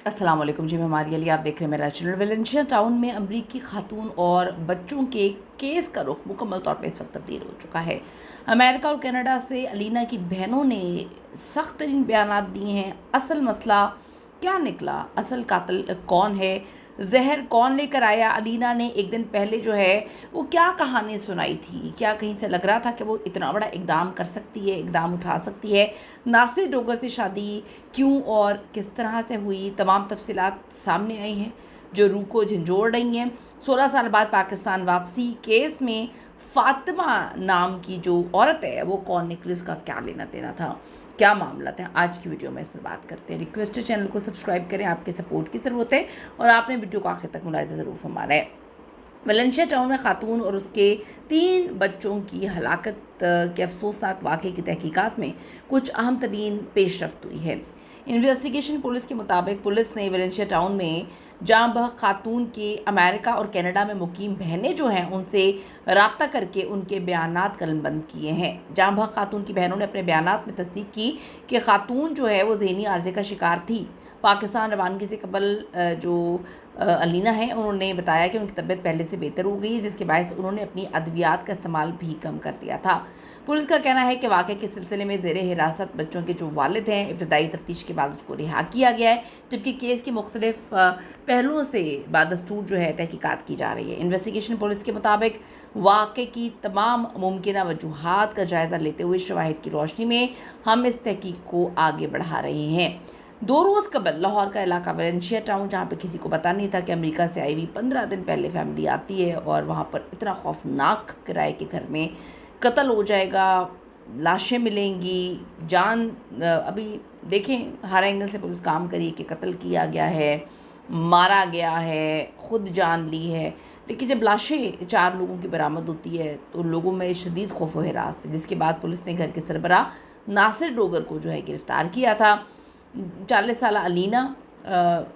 अस्सलाम वालेकुम जी, मैं हमारी अली, आप देख रहे हैं मेरा चैनल। वेलेंशिया टाउन में अमरीकी खातून और बच्चों के केस का रुख मुकम्मल तौर पे इस वक्त तब्दील हो चुका है। अमेरिका और कनाडा से अलीना की बहनों ने सख्त तरीन बयानात दिए हैं। असल मसला क्या निकला, असल कातिल कौन है, जहर कौन लेकर आया। अलीना ने एक दिन पहले जो है वो क्या कहानी सुनाई थी, क्या कहीं से लग रहा था कि वो इतना बड़ा इकदाम कर सकती है, इकदाम उठा सकती है। नासिर डोगर से शादी क्यों और किस तरह से हुई, तमाम तफसीलात सामने आई हैं जो रूह को झंझोड़ रही हैं। 16 साल बाद पाकिस्तान वापसी केस में फ़ातिमा नाम की जो औरत है वो कौन निकली, उसका क्या लेना देना था, क्या मामला था, आज की वीडियो में इस पर बात करते हैं। रिक्वेस्ट है चैनल को सब्सक्राइब करें, आपके सपोर्ट की ज़रूरत है और आपने वीडियो को आखिर तक मुलाहिज़ा ज़रूर फरमाना है। वेलेंशिया टाउन में खातून और उसके 3 बच्चों की हलाकत के अफसोसनाक वाक़े की तहकीकात में कुछ अहम तरीन पेशरफ्त हुई है। इन्वेस्टिगेशन पुलिस के मुताबिक पुलिस ने वेलेंशिया टाउन में जाँ बहक खातून के अमेरिका और कनाडा में मुकीम बहनें जो हैं उनसे रब्ता करके उनके बयानात कलमबंद किए हैं। जाँ बहक खातून की बहनों ने अपने बयानात में तस्दीक की कि खातून जो है वो ज़हनी आर्ज़े का शिकार थी। पाकिस्तान रवानगी से कबल जो अलीना है उन्होंने बताया कि उनकी तबीयत पहले से बेहतर हो गई है, जिसके बायस उन्होंने अपनी अद्वियात का इस्तेमाल भी कम कर दिया था। पुलिस का कहना है कि वाक़े के सिलसिले में ज़ेरे हिरासत बच्चों के जो वालिद हैं, इब्तदाई तफ्तीश के बाद उसको रिहा किया गया है, जबकि केस की मुख्तलिफ पहलुओं से बादस्तूर जो है तहकीकात की जा रही है। इन्वेस्टिगेशन पुलिस के मुताबिक वाक़े की तमाम मुमकिन वजूहात का जायज़ा लेते हुए शवाहिद की रोशनी में हम इस तहकीक को आगे बढ़ा रहे हैं। 2 रोज़ कबल लाहौर का इलाका वेलेंशिया टाउन, जहाँ पे किसी को पता नहीं था कि अमेरिका से आई हुई 15 दिन पहले फैमिली आती है और वहाँ पर इतना खौफनाक किराए के घर में कत्ल हो जाएगा, लाशें मिलेंगी, जान अभी देखें हर एंगल से पुलिस काम करी कि कत्ल किया गया है, मारा गया है, ख़ुद जान ली है। लेकिन जब लाशें 4 लोगों की बरामद होती है तो लोगों में शदीद खौफ व हिरास है, जिसके बाद पुलिस ने घर के सरबराह नासिर डोगर को जो है गिरफ़्तार किया था। 40 साला अलीना,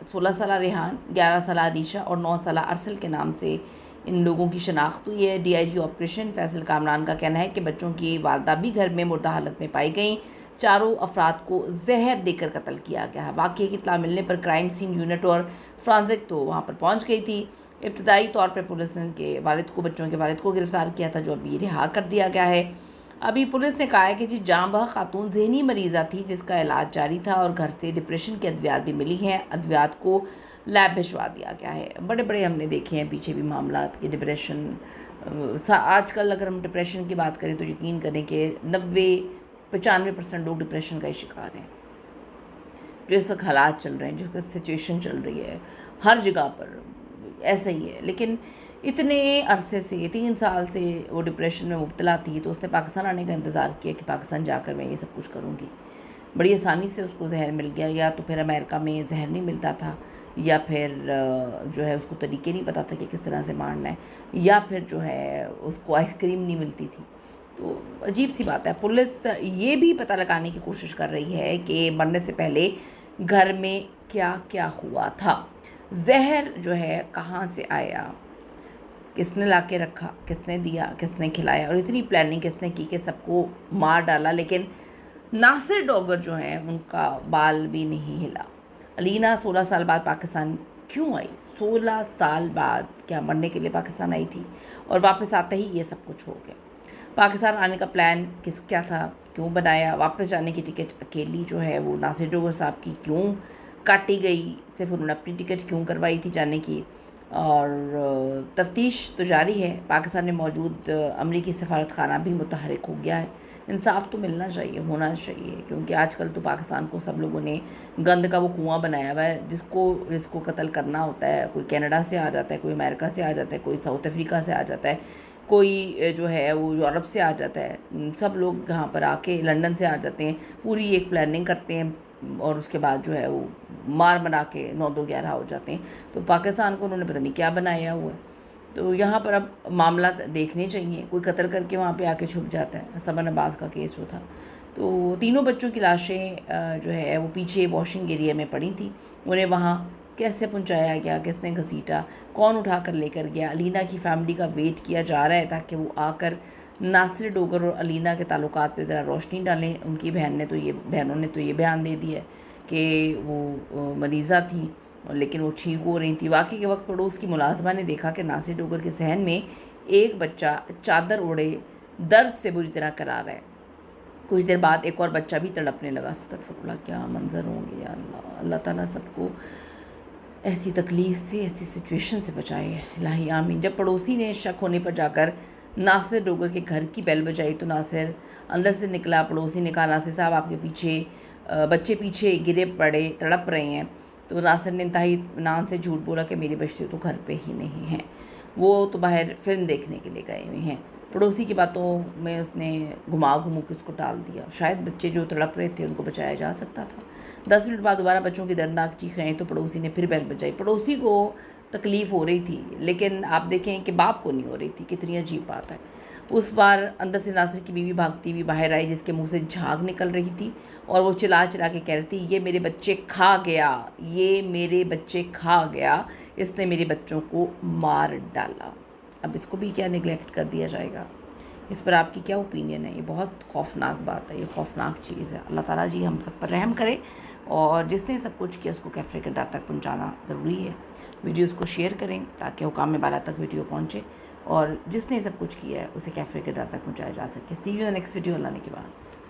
16 साला रेहान, 11 साला अलीशा और 9 साला अरसल के नाम से इन लोगों की शनाख्त हुई है। DIG ऑपरेशन फैसल कामरान का कहना है कि बच्चों की वालदा भी घर में मुर्दा हालत में पाई गई। चारों अफराद को जहर देकर कत्ल किया गया है। वाक़ये की इत्तला मिलने पर क्राइम सीन यूनिट और फ्रांसिक तो वहाँ पर पहुँच गई थी। इब्तदाई तौर पर पुलिस ने उनके वालिद को, बच्चों के वालिद को गिरफ़्तार किया था, जो अभी रिहा कर दिया गया है। अभी पुलिस ने कहा है कि जी जाँ बहक खातून ज़हनी मरीज़ा थी जिसका इलाज जारी था और घर से डिप्रेशन की अद्वियात भी मिली हैं। अद्वियात को लैब भिजवा दिया गया है। बड़े बड़े हमने देखे हैं पीछे भी मामला कि डिप्रेशन, आजकल अगर हम डिप्रेशन की बात करें तो यकीन करें कि 90-95% लोग डिप्रेशन का ही शिकार हैं। जो इस वक्त हालात चल रहे हैं, जो सिचुएशन चल रही है, हर जगह पर ऐसा ही है। लेकिन इतने अरसे से 3 साल से वो डिप्रेशन में मुब्तला थी, तो उसने पाकिस्तान आने का इंतज़ार किया कि पाकिस्तान जाकर मैं ये सब कुछ करूँगी। बड़ी आसानी से उसको जहर मिल गया, या तो फिर अमेरिका में जहर नहीं मिलता था, या फिर जो है उसको तरीके नहीं पता था कि किस तरह से मारना है, या फिर जो है उसको आइसक्रीम नहीं मिलती थी। तो अजीब सी बात है। पुलिस ये भी पता लगाने की कोशिश कर रही है कि मरने से पहले घर में क्या क्या हुआ था, जहर जो है कहाँ से आया, किसने ला के रखा, किसने दिया, किसने खिलाया, और इतनी प्लानिंग किसने की कि सबको मार डाला। लेकिन नासिर डोगर जो है उनका बाल भी नहीं हिला। अलीना 16 साल बाद पाकिस्तान क्यों आई? 16 साल बाद क्या मरने के लिए पाकिस्तान आई थी? और वापस आते ही ये सब कुछ हो गया। पाकिस्तान आने का प्लान क्या था, क्यों बनाया? वापस जाने की टिकट अकेली जो है वो नासिर डोगर साहब की क्यों काटी गई? सिर्फ उन्होंने अपनी टिकट क्यों करवाई थी जाने की? और तफ्तीश तो जारी है। पाकिस्तान में मौजूद अमरीकी सफारत खाना भी मुतहरिक हो गया है। इंसाफ तो मिलना चाहिए, होना चाहिए, क्योंकि आजकल तो पाकिस्तान को सब लोगों ने गंद का वो कुआं बनाया हुआ है। जिसको कत्ल करना होता है, कोई कनाडा से आ जाता है, कोई अमेरिका से आ जाता है, कोई साउथ अफ्रीका से आ जाता है, कोई जो है वो यूरोप से आ जाता है। सब लोग यहाँ पर आके लंदन से आ जाते हैं, पूरी एक प्लानिंग करते हैं और उसके बाद जो है वो मार मरा के 9-2-11 हो जाते हैं। तो पाकिस्तान को उन्होंने पता नहीं क्या बनाया हुआ है। तो यहाँ पर अब मामला देखने चाहिए। कोई कत्ल करके वहाँ पे आके छुप जाता है। सबन अब्बास का केस जो था, तो तीनों बच्चों की लाशें जो है वो पीछे वॉशिंग एरिया में पड़ी थी। उन्हें वहाँ कैसे पहुँचाया गया, किसने घसीटा, कौन उठा कर लेकर गया? अलीना की फ़ैमिली का वेट किया जा रहा है ताकि वो आकर नासिर डोगर और अलीना के ताल्लुकात पे ज़रा रोशनी डालें। उनकी बहनों ने तो ये बयान दे दिया है कि वो मरीज़ा थी, लेकिन वो ठीक हो रही थी। वाक़ई के वक्त पड़ोस की मुलाज़िमा ने देखा कि नासिर डोगर के सहन में एक बच्चा चादर ओढ़े दर्द से बुरी तरह करा रहा है। कुछ देर बाद एक और बच्चा भी तड़पने लगा। अस्तगफिरुल्लाह, क्या मंज़र होंगे या अल्लाह। अल्लाह ताला सबको ऐसी तकलीफ़ से, ऐसी सिचुएशन से बचाए, इलाही आमीन। जब पड़ोसी ने शक होने पर जाकर नासिर डोगर के घर की बेल बजाई तो नासिर अंदर से निकला। पड़ोसी ने कहा, नासिर साहब आपके पीछे बच्चे पीछे गिरे पड़े तड़प रहे हैं। तो नासिर ने इंतहाई इत्मीनान से झूठ बोला कि मेरे बच्चे तो घर पे ही नहीं हैं, वो तो बाहर फ़िल्म देखने के लिए गए हुए हैं। पड़ोसी की बातों में उसने घुमा घुमू के उसको टाल दिया। शायद बच्चे जो तड़प रहे थे उनको बचाया जा सकता था। 10 मिनट बाद दोबारा बच्चों की दर्दनाक चीखें आई तो पड़ोसी ने फिर बेल बजाई। पड़ोसी को तकलीफ़ हो रही थी, लेकिन आप देखें कि बाप को नहीं हो रही थी। कितनी अजीब बात है। उस बार अंदर से नासिर की बीवी भागती हुई बाहर आई, जिसके मुंह से झाग निकल रही थी और वो चिल्ला चिल्ला के कह रही थी, ये मेरे बच्चे खा गया, ये मेरे बच्चे खा गया, इसने मेरे बच्चों को मार डाला। अब इसको भी क्या निगलेक्ट कर दिया जाएगा? इस पर आपकी क्या ओपिनियन है? ये बहुत खौफनाक बात है, ये खौफनाक चीज़ है। अल्लाह ताला जी हम सब पर रहम करे, और जिसने सब कुछ किया उसको कैफ़रे किरदार तक पहुंचाना ज़रूरी है। वीडियोस को शेयर करें ताकि हुकाम बाला तक वीडियो पहुंचे, और जिसने सब कुछ किया है उसे कैफ़रे किरदार तक पहुंचाया जा सके। See you in the next video. Allah ने के बाद।